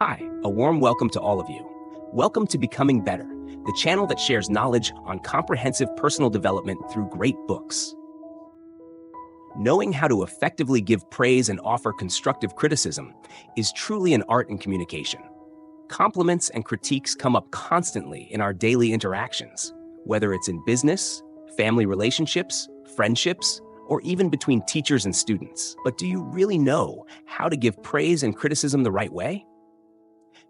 Hi, a warm welcome to all of you. Welcome to Becoming Better, the channel that shares knowledge on comprehensive personal development through great books. Knowing how to effectively give praise and offer constructive criticism is truly an art in communication. Compliments and critiques come up constantly in our daily interactions, whether it's in business, family relationships, friendships, or even between teachers and students. But do you really know how to give praise and criticism the right way?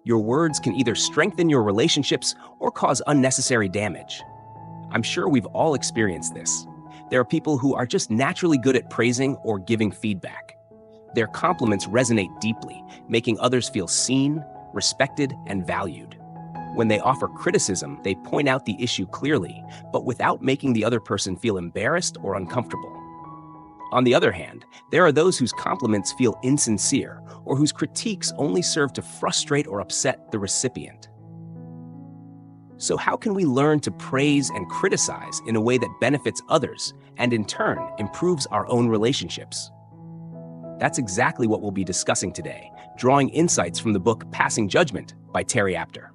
Your words can either strengthen your relationships or cause unnecessary damage. I'm sure we've all experienced this. There are people who are just naturally good at praising or giving feedback. Their compliments resonate deeply, making others feel seen, respected, and valued. When they offer criticism, they point out the issue clearly, but without making the other person feel embarrassed or uncomfortable. On the other hand, there are those whose compliments feel insincere or whose critiques only serve to frustrate or upset the recipient. So how can we learn to praise and criticize in a way that benefits others and in turn improves our own relationships? That's exactly what we'll be discussing today, drawing insights from the book Passing Judgment by Terry Apter.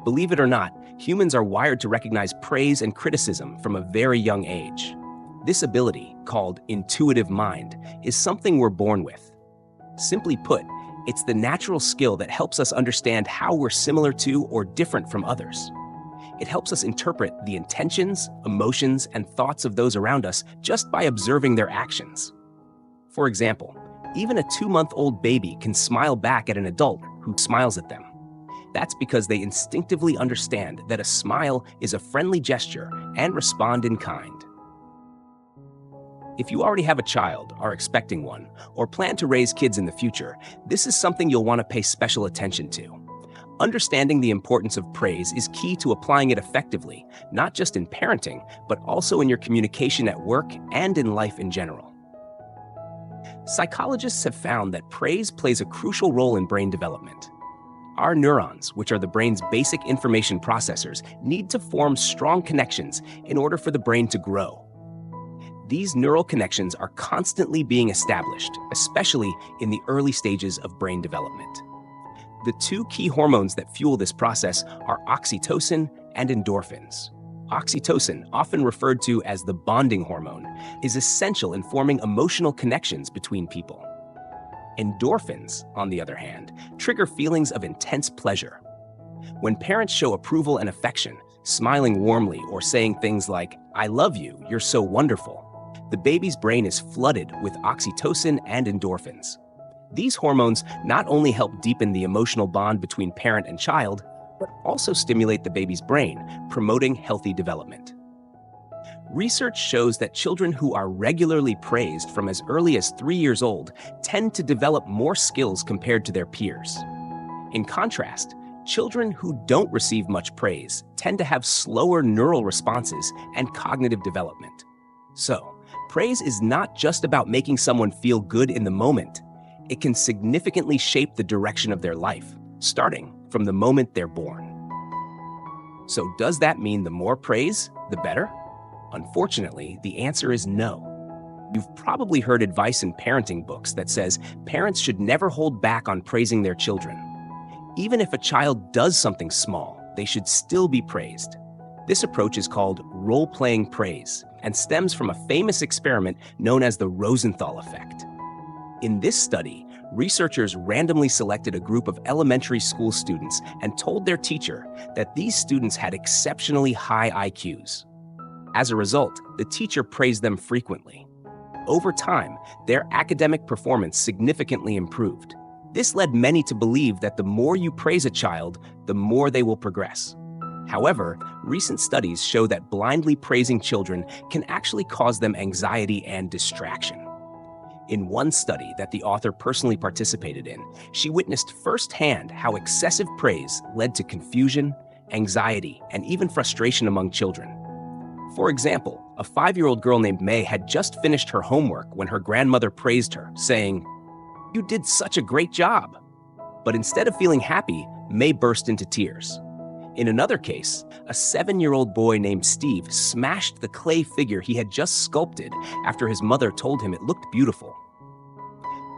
Believe it or not, humans are wired to recognize praise and criticism from a very young age. This ability, called intuitive mind, is something we're born with. Simply put, it's the natural skill that helps us understand how we're similar to or different from others. It helps us interpret the intentions, emotions, and thoughts of those around us just by observing their actions. For example, even a 2-month-old baby can smile back at an adult who smiles at them. That's because they instinctively understand that a smile is a friendly gesture and respond in kind. If you already have a child, are expecting one, or plan to raise kids in the future, this is something you'll want to pay special attention to. Understanding the importance of praise is key to applying it effectively, not just in parenting, but also in your communication at work and in life in general. Psychologists have found that praise plays a crucial role in brain development. Our neurons, which are the brain's basic information processors, need to form strong connections in order for the brain to grow. These neural connections are constantly being established, especially in the early stages of brain development. The two key hormones that fuel this process are oxytocin and endorphins. Oxytocin, often referred to as the bonding hormone, is essential in forming emotional connections between people. Endorphins, on the other hand, trigger feelings of intense pleasure. When parents show approval and affection, smiling warmly or saying things like, "I love you, you're so wonderful," the baby's brain is flooded with oxytocin and endorphins. These hormones not only help deepen the emotional bond between parent and child, but also stimulate the baby's brain, promoting healthy development. Research shows that children who are regularly praised from as early as 3 years old tend to develop more skills compared to their peers. In contrast, children who don't receive much praise tend to have slower neural responses and cognitive development. So, praise is not just about making someone feel good in the moment. It can significantly shape the direction of their life, starting from the moment they're born. So does that mean the more praise, the better? Unfortunately, the answer is no. You've probably heard advice in parenting books that says parents should never hold back on praising their children. Even if a child does something small, they should still be praised. This approach is called role-playing praise and stems from a famous experiment known as the Rosenthal effect. In this study, researchers randomly selected a group of elementary school students and told their teacher that these students had exceptionally high IQs. As a result, the teacher praised them frequently. Over time, their academic performance significantly improved. This led many to believe that the more you praise a child, the more they will progress. However, recent studies show that blindly praising children can actually cause them anxiety and distraction. In one study that the author personally participated in, she witnessed firsthand how excessive praise led to confusion, anxiety, and even frustration among children. For example, a 5-year-old girl named May had just finished her homework when her grandmother praised her, saying, "You did such a great job." But instead of feeling happy, May burst into tears. In another case, a 7-year-old boy named Steve smashed the clay figure he had just sculpted after his mother told him it looked beautiful.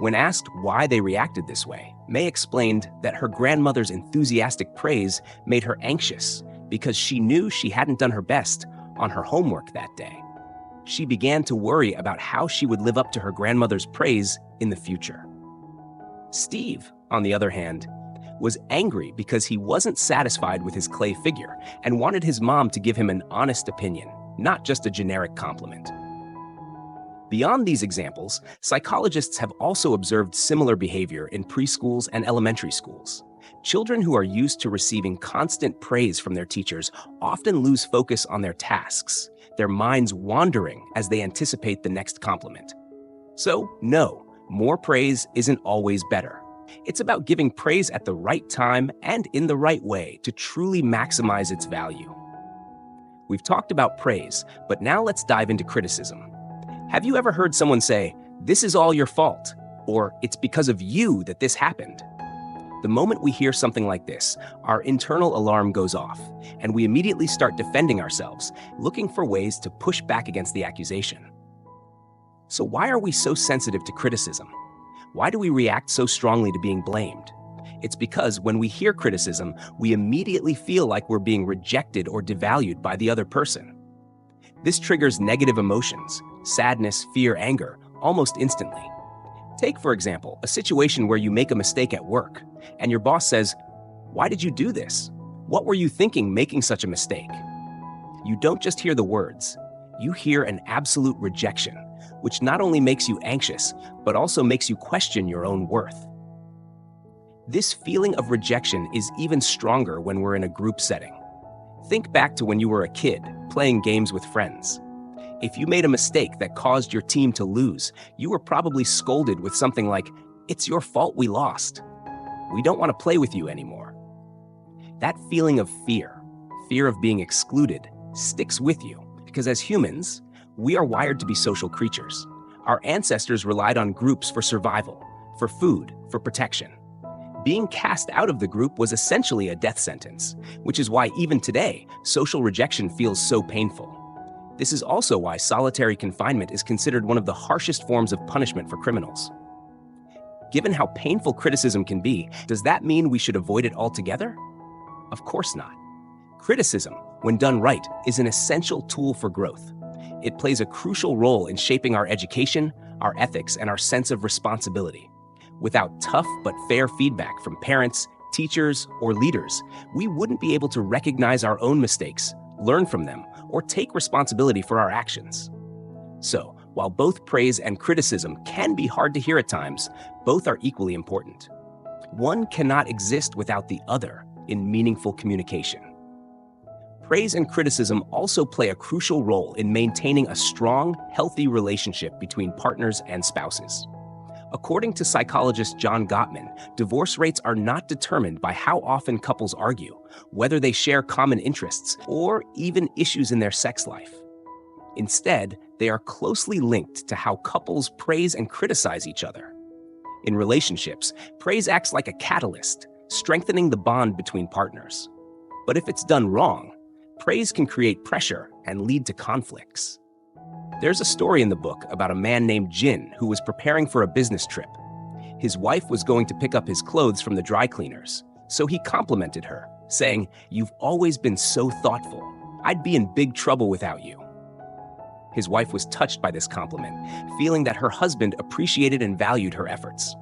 When asked why they reacted this way, May explained that her grandmother's enthusiastic praise made her anxious because she knew she hadn't done her best on her homework that day. She began to worry about how she would live up to her grandmother's praise in the future. Steve, on the other hand, was angry because he wasn't satisfied with his clay figure and wanted his mom to give him an honest opinion, not just a generic compliment. Beyond these examples, psychologists have also observed similar behavior in preschools and elementary schools. Children who are used to receiving constant praise from their teachers often lose focus on their tasks, their minds wandering as they anticipate the next compliment. So, no, more praise isn't always better. It's about giving praise at the right time and in the right way to truly maximize its value. We've talked about praise, but now let's dive into criticism. Have you ever heard someone say, "This is all your fault," or "It's because of you that this happened"? The moment we hear something like this, our internal alarm goes off, and we immediately start defending ourselves, looking for ways to push back against the accusation. So why are we so sensitive to criticism? Why do we react so strongly to being blamed? It's because when we hear criticism, we immediately feel like we're being rejected or devalued by the other person. This triggers negative emotions, sadness, fear, anger, almost instantly. Take, for example, a situation where you make a mistake at work, and your boss says, "Why did you do this? What were you thinking making such a mistake?" You don't just hear the words, you hear an absolute rejection, which not only makes you anxious, but also makes you question your own worth. This feeling of rejection is even stronger when we're in a group setting. Think back to when you were a kid, playing games with friends. If you made a mistake that caused your team to lose, you were probably scolded with something like, "It's your fault we lost. We don't want to play with you anymore." That feeling of fear of being excluded, sticks with you because as humans, we are wired to be social creatures. Our ancestors relied on groups for survival, for food, for protection. Being cast out of the group was essentially a death sentence, which is why even today, social rejection feels so painful. This is also why solitary confinement is considered one of the harshest forms of punishment for criminals. Given how painful criticism can be, does that mean we should avoid it altogether? Of course not. Criticism, when done right, is an essential tool for growth. It plays a crucial role in shaping our education, our ethics, and our sense of responsibility. Without tough but fair feedback from parents, teachers, or leaders, we wouldn't be able to recognize our own mistakes, learn from them, or take responsibility for our actions. So, while both praise and criticism can be hard to hear at times, both are equally important. One cannot exist without the other in meaningful communication. Praise and criticism also play a crucial role in maintaining a strong, healthy relationship between partners and spouses. According to psychologist John Gottman, divorce rates are not determined by how often couples argue, whether they share common interests, or even issues in their sex life. Instead, they are closely linked to how couples praise and criticize each other. In relationships, praise acts like a catalyst, strengthening the bond between partners. But if it's done wrong, praise can create pressure and lead to conflicts. There's a story in the book about a man named Jin who was preparing for a business trip. His wife was going to pick up his clothes from the dry cleaners, so he complimented her, saying, "You've always been so thoughtful. I'd be in big trouble without you." His wife was touched by this compliment, feeling that her husband appreciated and valued her efforts.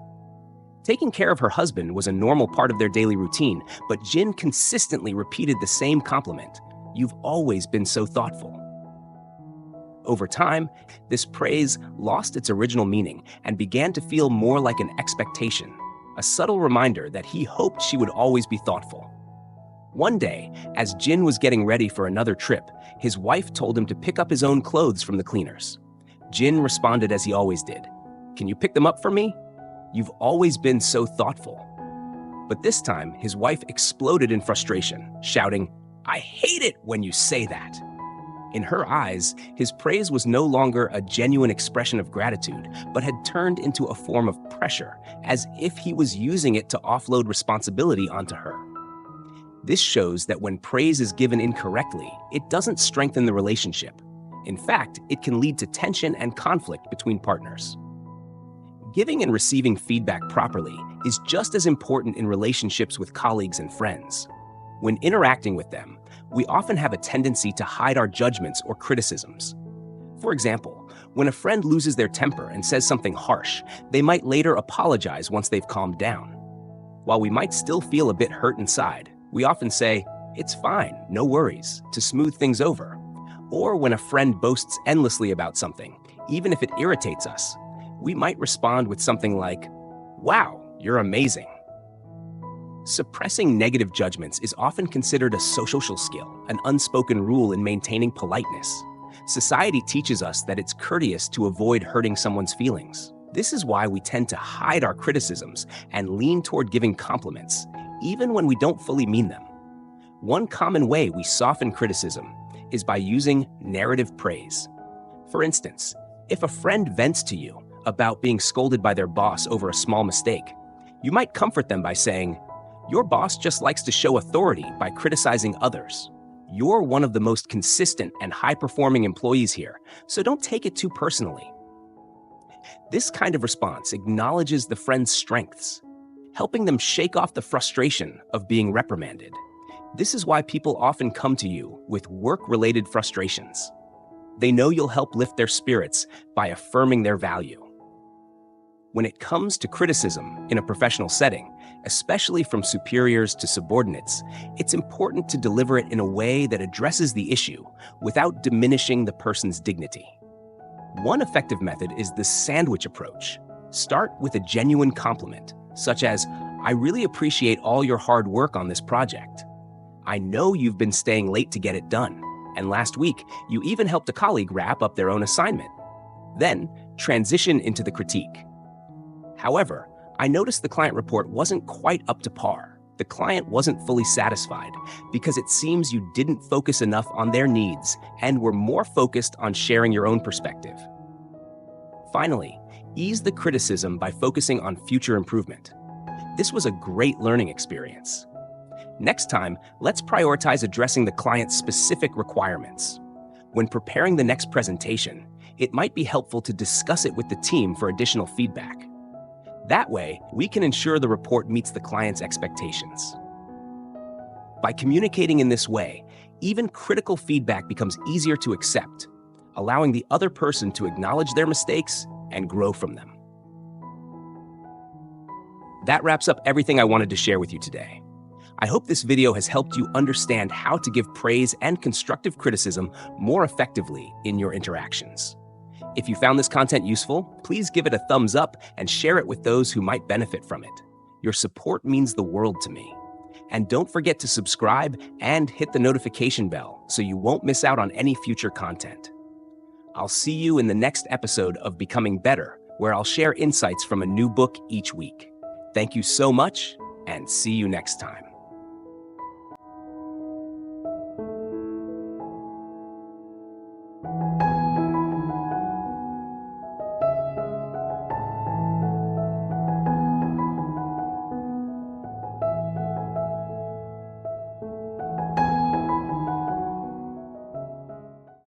Taking care of her husband was a normal part of their daily routine, but Jin consistently repeated the same compliment, "You've always been so thoughtful." Over time, this praise lost its original meaning and began to feel more like an expectation, a subtle reminder that he hoped she would always be thoughtful. One day, as Jin was getting ready for another trip, his wife told him to pick up his own clothes from the cleaners. Jin responded as he always did, "Can you pick them up for me? You've always been so thoughtful." But this time, his wife exploded in frustration, shouting, "I hate it when you say that." In her eyes, his praise was no longer a genuine expression of gratitude, but had turned into a form of pressure, as if he was using it to offload responsibility onto her. This shows that when praise is given incorrectly, it doesn't strengthen the relationship. In fact, it can lead to tension and conflict between partners. Giving and receiving feedback properly is just as important in relationships with colleagues and friends. When interacting with them, we often have a tendency to hide our judgments or criticisms. For example, when a friend loses their temper and says something harsh, they might later apologize once they've calmed down. While we might still feel a bit hurt inside, we often say, "It's fine, no worries," to smooth things over. Or when a friend boasts endlessly about something, even if it irritates us, we might respond with something like, "Wow, you're amazing." Suppressing negative judgments is often considered a social skill, an unspoken rule in maintaining politeness. Society teaches us that it's courteous to avoid hurting someone's feelings. This is why we tend to hide our criticisms and lean toward giving compliments, even when we don't fully mean them. One common way we soften criticism is by using narrative praise. For instance, if a friend vents to you about being scolded by their boss over a small mistake, you might comfort them by saying, "Your boss just likes to show authority by criticizing others. You're one of the most consistent and high-performing employees here, so don't take it too personally." This kind of response acknowledges the friend's strengths, helping them shake off the frustration of being reprimanded. This is why people often come to you with work-related frustrations. They know you'll help lift their spirits by affirming their value. When it comes to criticism in a professional setting, especially from superiors to subordinates, it's important to deliver it in a way that addresses the issue without diminishing the person's dignity. One effective method is the sandwich approach. Start with a genuine compliment, such as, "I really appreciate all your hard work on this project. I know you've been staying late to get it done, and last week you even helped a colleague wrap up their own assignment." Then, transition into the critique. "However, I noticed the client report wasn't quite up to par. The client wasn't fully satisfied because it seems you didn't focus enough on their needs and were more focused on sharing your own perspective." Finally, ease the criticism by focusing on future improvement. "This was a great learning experience. Next time, let's prioritize addressing the client's specific requirements." When preparing the next presentation, it might be helpful to discuss it with the team for additional feedback. That way, we can ensure the report meets the client's expectations. By communicating in this way, even critical feedback becomes easier to accept, allowing the other person to acknowledge their mistakes and grow from them. That wraps up everything I wanted to share with you today. I hope this video has helped you understand how to give praise and constructive criticism more effectively in your interactions. If you found this content useful, please give it a thumbs up and share it with those who might benefit from it. Your support means the world to me. And don't forget to subscribe and hit the notification bell so you won't miss out on any future content. I'll see you in the next episode of Becoming Better, where I'll share insights from a new book each week. Thank you so much, and see you next time.